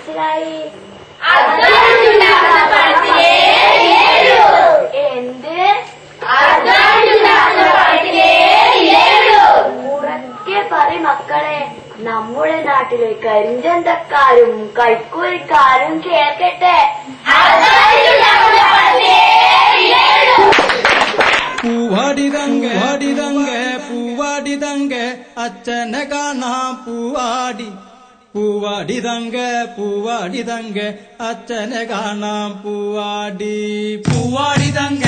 മനസ്സിലായി? എന്ത്? ഉറക്കെ പറ മക്കളെ, നമ്മുടെ നാട്ടിലെ കരിഞ്ചന്തക്കാരും കൈക്കൂലിക്കാരും കേൾക്കട്ടെ. പൂവാടിതങ്ക പൂവാടിതങ്ക അച്ഛനെ കാണാം പൂവാടി. പൂവാടിതങ്ക പൂവാടിതങ്ക അച്ഛനെ കാണാം പൂവാടി. പൂവാടിതങ്ക